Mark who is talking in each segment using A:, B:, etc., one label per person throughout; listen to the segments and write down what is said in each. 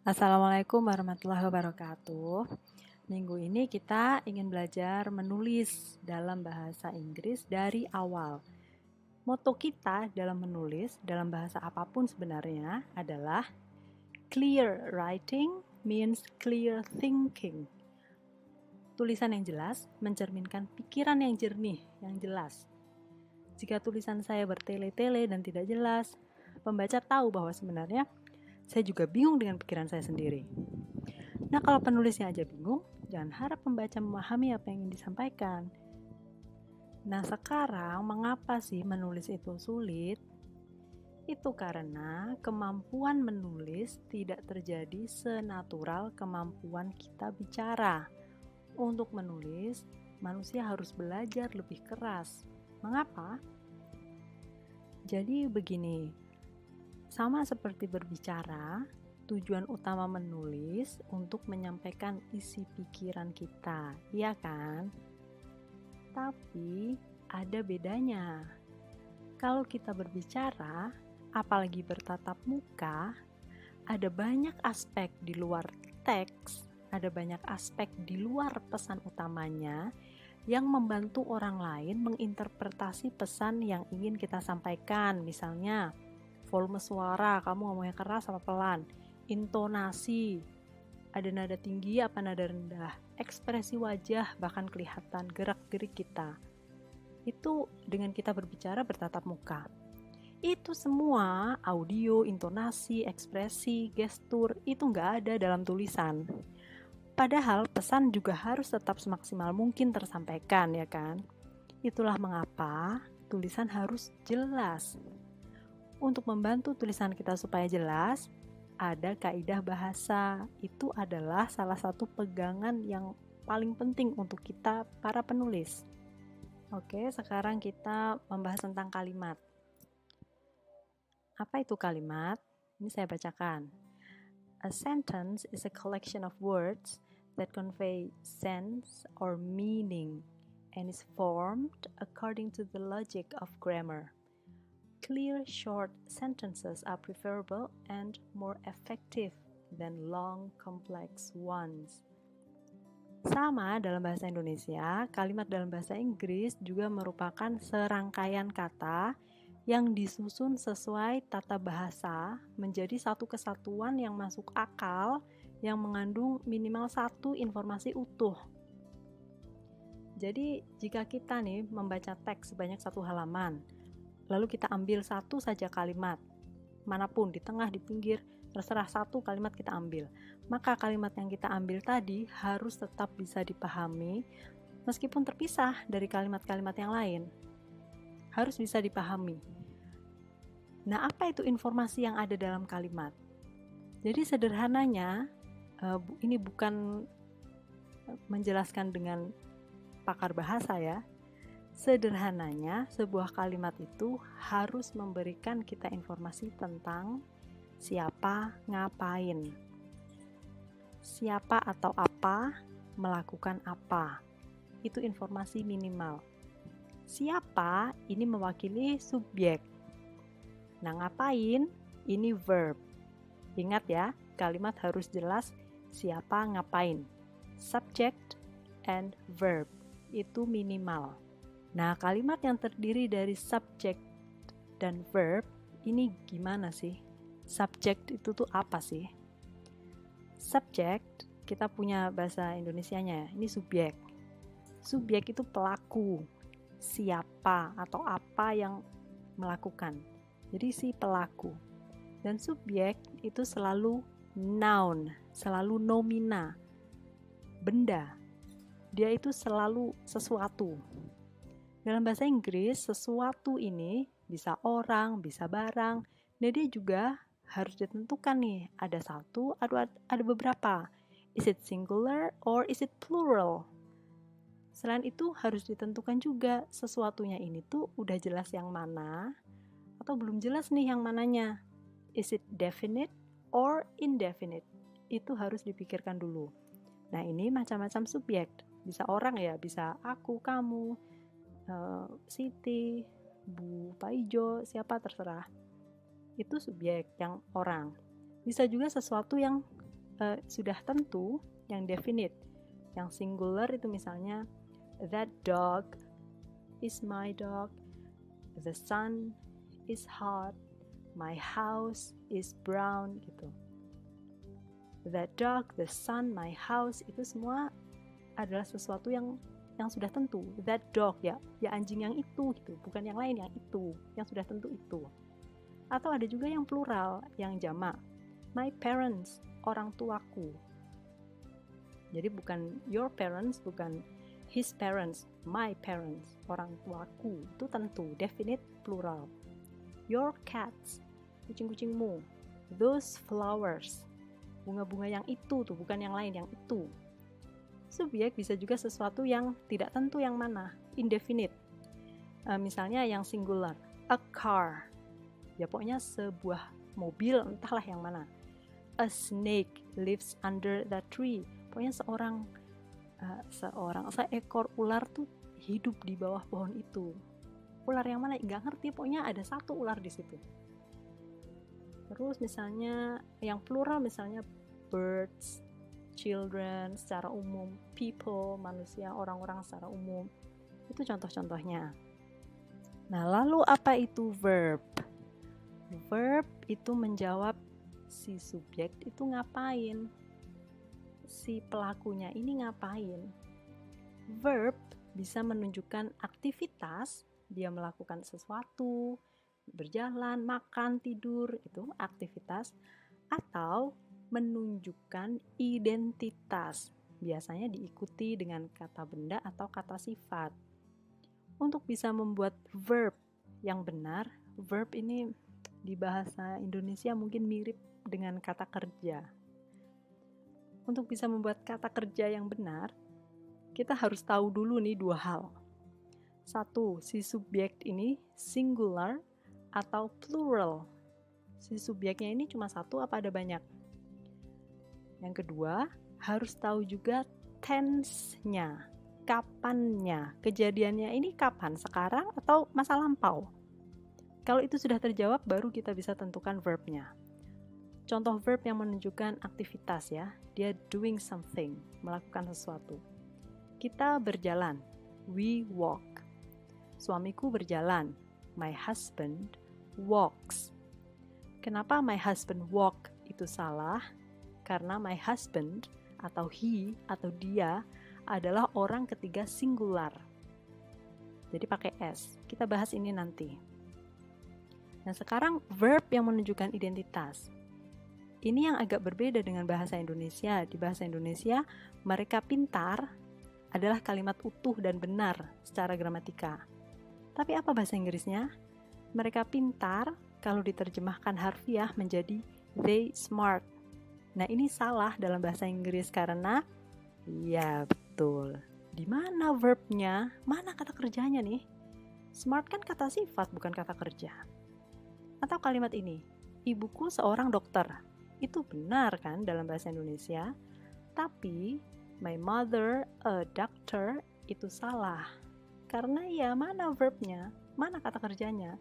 A: Assalamualaikum warahmatullahi wabarakatuh. Minggu ini kita ingin belajar menulis dalam bahasa Inggris dari awal. Moto kita dalam menulis dalam bahasa apapun sebenarnya adalah clear writing means clear thinking. Tulisan yang jelas mencerminkan pikiran yang jernih, yang jelas. Jika tulisan saya bertele-tele dan tidak jelas, pembaca tahu bahwa sebenarnya saya juga bingung dengan pikiran saya sendiri. Nah, kalau penulisnya aja bingung, jangan harap pembaca memahami apa yang ingin disampaikan. Nah, sekarang mengapa sih menulis itu sulit? Itu karena kemampuan menulis tidak terjadi senatural kemampuan kita bicara. Untuk menulis, manusia harus belajar lebih keras. Mengapa? Jadi begini, sama seperti berbicara, tujuan utama menulis untuk menyampaikan isi pikiran kita, iya kan? Tapi ada bedanya. Kalau kita berbicara, apalagi bertatap muka, ada banyak aspek di luar teks, ada banyak aspek di luar pesan utamanya yang membantu orang lain menginterpretasi pesan yang ingin kita sampaikan. Misalnya, volume suara, kamu ngomongnya keras apa pelan, intonasi, ada nada tinggi apa nada rendah, ekspresi wajah, bahkan kelihatan gerak-gerik kita. Itu dengan kita berbicara bertatap muka. Itu semua audio, intonasi, ekspresi, gestur, itu nggak ada dalam tulisan. Padahal pesan juga harus tetap semaksimal mungkin tersampaikan, ya kan? Itulah mengapa tulisan harus jelas. Untuk membantu tulisan kita supaya jelas, ada kaidah bahasa. Itu adalah salah satu pegangan yang paling penting untuk kita para penulis. Oke, sekarang kita membahas tentang kalimat. Apa itu kalimat? Ini saya bacakan. A sentence is a collection of words that convey sense or meaning and is formed according to the logic of grammar. Clear, short sentences are preferable and more effective than long, complex ones. Sama dalam bahasa Indonesia, kalimat dalam bahasa Inggris juga merupakan serangkaian kata yang disusun sesuai tata bahasa menjadi satu kesatuan yang masuk akal yang mengandung minimal satu informasi utuh. Jadi, jika kita nih membaca teks sebanyak satu halaman, lalu kita ambil satu saja kalimat, manapun, di tengah, di pinggir, terserah satu kalimat kita ambil. Maka kalimat yang kita ambil tadi harus tetap bisa dipahami, meskipun terpisah dari kalimat-kalimat yang lain. Harus bisa dipahami. Nah, apa itu informasi yang ada dalam kalimat? Jadi sederhananya, ini bukan menjelaskan dengan pakar bahasa ya. Sederhananya, sebuah kalimat itu harus memberikan kita informasi tentang siapa, ngapain, siapa atau apa, melakukan apa. Itu informasi minimal. Siapa ini mewakili subjek. Nah, ngapain ini verb. Ingat ya, kalimat harus jelas siapa, ngapain. Subject and verb itu minimal. Nah, kalimat yang terdiri dari subject dan verb ini gimana sih? Subject itu tuh apa sih? Subject, kita punya bahasa Indonesianya, ini subjek. Subjek itu pelaku, siapa atau apa yang melakukan. Jadi si pelaku. Dan subjek itu selalu noun, selalu nomina, benda. Dia itu selalu sesuatu. Dalam bahasa Inggris, sesuatu ini bisa orang, bisa barang. Nah, dia juga harus ditentukan nih, ada satu atau ada beberapa. Is it singular or is it plural? Selain itu harus ditentukan juga sesuatunya ini tuh udah jelas yang mana atau belum jelas nih yang mananya. Is it definite or indefinite? Itu harus dipikirkan dulu. Nah, ini macam-macam subjek. Bisa orang ya, bisa aku, kamu, Siti, Bu Paijo, siapa terserah. Itu subjek yang orang. Bisa juga sesuatu yang sudah tentu, yang definite. Yang singular itu misalnya, that dog is my dog, the sun is hot, my house is brown, gitu. That dog, the sun, my house, itu semua adalah sesuatu yang sudah tentu. That dog, ya anjing yang itu, gitu, bukan yang lain, yang itu, yang sudah tentu itu. Atau ada juga yang plural, yang jamak. My parents, orang tuaku. Jadi bukan your parents, bukan his parents, my parents, orang tuaku. Itu tentu, definite, plural. Your cats, kucing-kucingmu. Those flowers, bunga-bunga yang itu tuh, bukan yang lain, yang itu. Subjek bisa juga sesuatu yang tidak tentu yang mana, indefinite. Misalnya yang singular, a car. Ya pokoknya sebuah mobil, entahlah yang mana. A snake lives under that tree. Pokoknya seekor ular tuh hidup di bawah pohon itu. Ular yang mana? Nggak ngerti, pokoknya ada satu ular di situ. Terus misalnya yang plural, misalnya birds, children secara umum, people, manusia, orang-orang secara umum. Itu contoh-contohnya. Nah, lalu apa itu verb? Verb itu menjawab si subjek itu ngapain, si pelakunya ini ngapain. Verb bisa menunjukkan aktivitas, dia melakukan sesuatu, berjalan, makan, tidur, itu aktivitas, atau menunjukkan identitas, biasanya diikuti dengan kata benda atau kata sifat. Untuk bisa membuat verb yang benar, verb ini di bahasa Indonesia mungkin mirip dengan kata kerja. Untuk bisa membuat kata kerja yang benar, kita harus tahu dulu nih dua hal. Satu, si subjek ini singular atau plural. Si subjeknya ini cuma satu apa ada banyak? Yang kedua, harus tahu juga tense-nya, kapannya, kejadiannya ini kapan, sekarang atau masa lampau. Kalau itu sudah terjawab, baru kita bisa tentukan verbnya. Contoh verb yang menunjukkan aktivitas ya, dia doing something, melakukan sesuatu. Kita berjalan, we walk. Suamiku berjalan, my husband walks. Kenapa my husband walk itu salah? Karena my husband atau he atau dia adalah orang ketiga singular. Jadi pakai S. Kita bahas ini nanti. Nah, sekarang verb yang menunjukkan identitas. Ini yang agak berbeda dengan bahasa Indonesia. Di bahasa Indonesia, mereka pintar adalah kalimat utuh dan benar secara gramatika. Tapi apa bahasa Inggrisnya? Mereka pintar kalau diterjemahkan harfiah menjadi they smart. Nah, ini salah dalam bahasa Inggris karena ya betul. Di mana verbnya? Mana kata kerjanya nih? Smart kan kata sifat bukan kata kerja. Atau kalimat ini, ibuku seorang dokter. Itu benar kan dalam bahasa Indonesia? Tapi my mother a doctor itu salah. Karena ya mana verbnya? Mana kata kerjanya?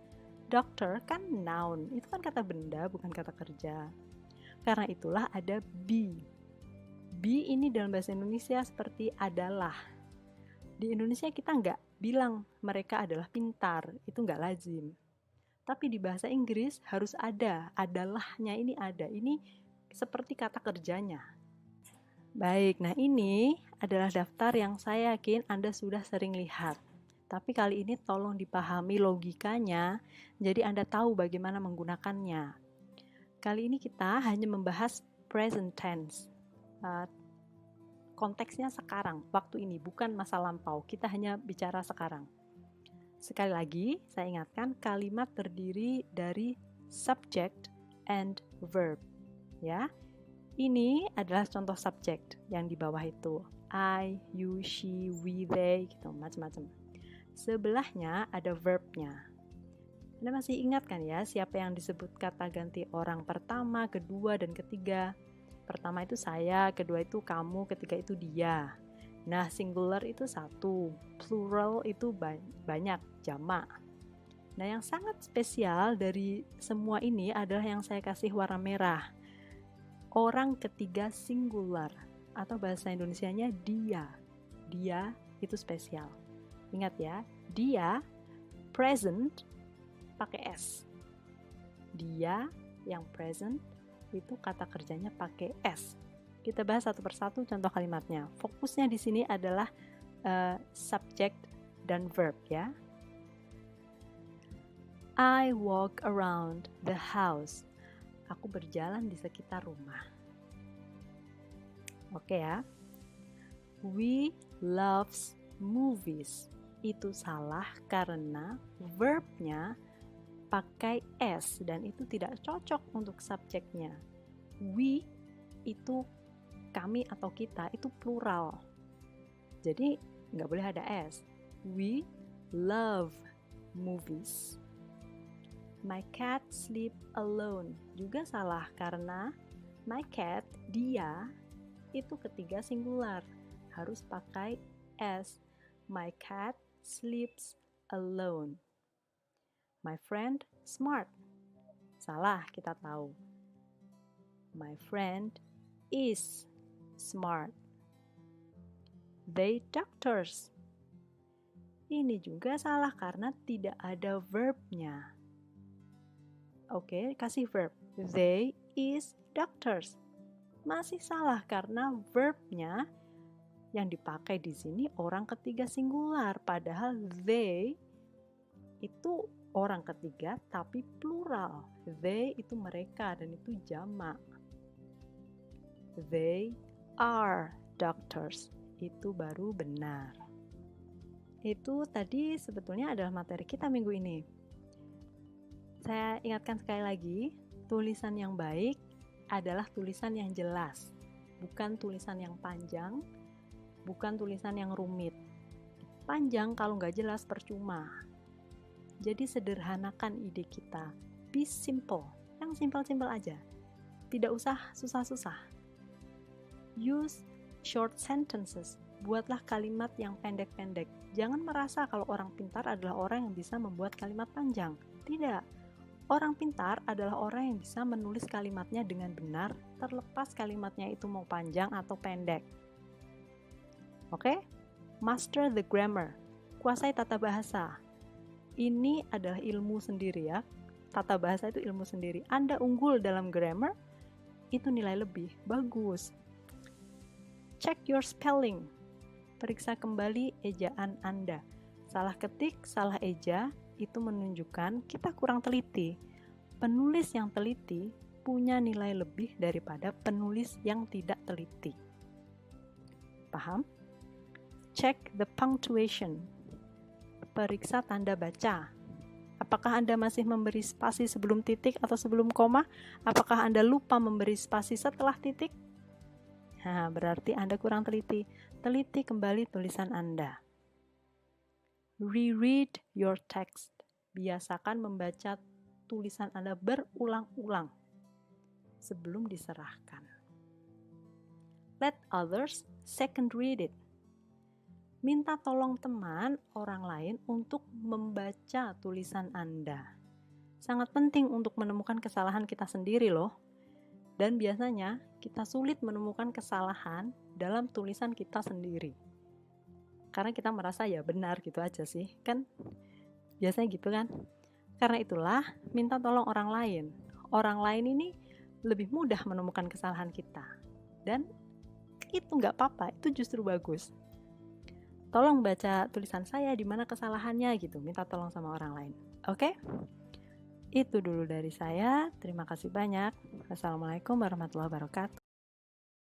A: Doctor kan noun, itu kan kata benda bukan kata kerja. Karena itulah ada be. Be ini dalam bahasa Indonesia seperti adalah. Di Indonesia kita nggak bilang mereka adalah pintar, itu nggak lazim. Tapi di bahasa Inggris harus ada, adalahnya ini ada. Ini seperti kata kerjanya. Baik, nah ini adalah daftar yang saya yakin Anda sudah sering lihat. Tapi kali ini tolong dipahami logikanya, jadi Anda tahu bagaimana menggunakannya. Kali ini kita hanya membahas present tense. Konteksnya sekarang, waktu ini, bukan masa lampau. Kita hanya bicara sekarang. Sekali lagi, saya ingatkan kalimat terdiri dari subject and verb. Ya, ini adalah contoh subject yang di bawah itu. I, you, she, we, they, gitu, macam-macam. Sebelahnya ada verbnya. Anda masih ingat kan ya siapa yang disebut kata ganti orang pertama, kedua, dan ketiga? Pertama itu saya, kedua itu kamu, ketiga itu dia. Nah, singular itu satu, plural itu banyak, jamak. Nah, yang sangat spesial dari semua ini adalah yang saya kasih warna merah. orang ketiga singular, atau bahasa Indonesianya dia. Dia itu spesial. Ingat ya, dia present pakai S. Dia yang present itu kata kerjanya pakai S. Kita bahas satu persatu contoh kalimatnya. Fokusnya di sini adalah subject dan verb ya. I walk around the house. Aku berjalan di sekitar rumah. Oke ya. We loves movies. Itu salah karena verbnya pakai S dan itu tidak cocok untuk subjeknya. We itu kami atau kita itu plural. Jadi nggak boleh ada S. We love movies. My cat sleep alone. Juga salah karena my cat, dia, itu ketiga singular. Harus pakai S. My cat sleeps alone. My friend smart. Salah, kita tahu. My friend is smart. They doctors. Ini juga salah karena tidak ada verbnya. Oke, kasih verb. They is doctors. Masih salah karena verbnya yang dipakai di sini orang ketiga singular, padahal they itu orang ketiga tapi plural. They itu mereka dan itu jamak. They are doctors. Itu baru benar. Itu tadi sebetulnya adalah materi kita minggu ini. Saya ingatkan sekali lagi, tulisan yang baik adalah tulisan yang jelas, bukan tulisan yang panjang, bukan tulisan yang rumit. Panjang kalau nggak jelas percuma. Jadi sederhanakan ide kita. Be simple. Yang simple-simple aja. Tidak usah susah-susah. Use short sentences. Buatlah kalimat yang pendek-pendek. Jangan merasa kalau orang pintar adalah orang yang bisa membuat kalimat panjang. Tidak. Orang pintar adalah orang yang bisa menulis kalimatnya dengan benar, terlepas kalimatnya itu mau panjang atau pendek. Oke? Master the grammar. Kuasai tata bahasa. Ini adalah ilmu sendiri ya. Tata bahasa itu ilmu sendiri. Anda unggul dalam grammar, itu nilai lebih. Bagus. Check your spelling. Periksa kembali ejaan Anda. Salah ketik, salah eja, itu menunjukkan kita kurang teliti. Penulis yang teliti punya nilai lebih daripada penulis yang tidak teliti. Paham? Check the punctuation. Periksa tanda baca. Apakah Anda masih memberi spasi sebelum titik atau sebelum koma? Apakah Anda lupa memberi spasi setelah titik? Nah, berarti Anda kurang teliti. Teliti kembali tulisan Anda. Reread your text. Biasakan membaca tulisan Anda berulang-ulang sebelum diserahkan. Let others second read it. Minta tolong teman orang lain untuk membaca tulisan Anda. Sangat penting untuk menemukan kesalahan kita sendiri loh. Dan biasanya kita sulit menemukan kesalahan dalam tulisan kita sendiri. Karena kita merasa ya benar gitu aja sih, kan? Biasanya gitu kan? Karena itulah minta tolong orang lain. Orang lain ini lebih mudah menemukan kesalahan kita. Dan itu nggak apa-apa, itu justru bagus. Tolong baca tulisan saya di mana kesalahannya gitu, minta tolong sama orang lain. Oke? Itu dulu dari saya. Terima kasih banyak. Wassalamualaikum warahmatullahi wabarakatuh.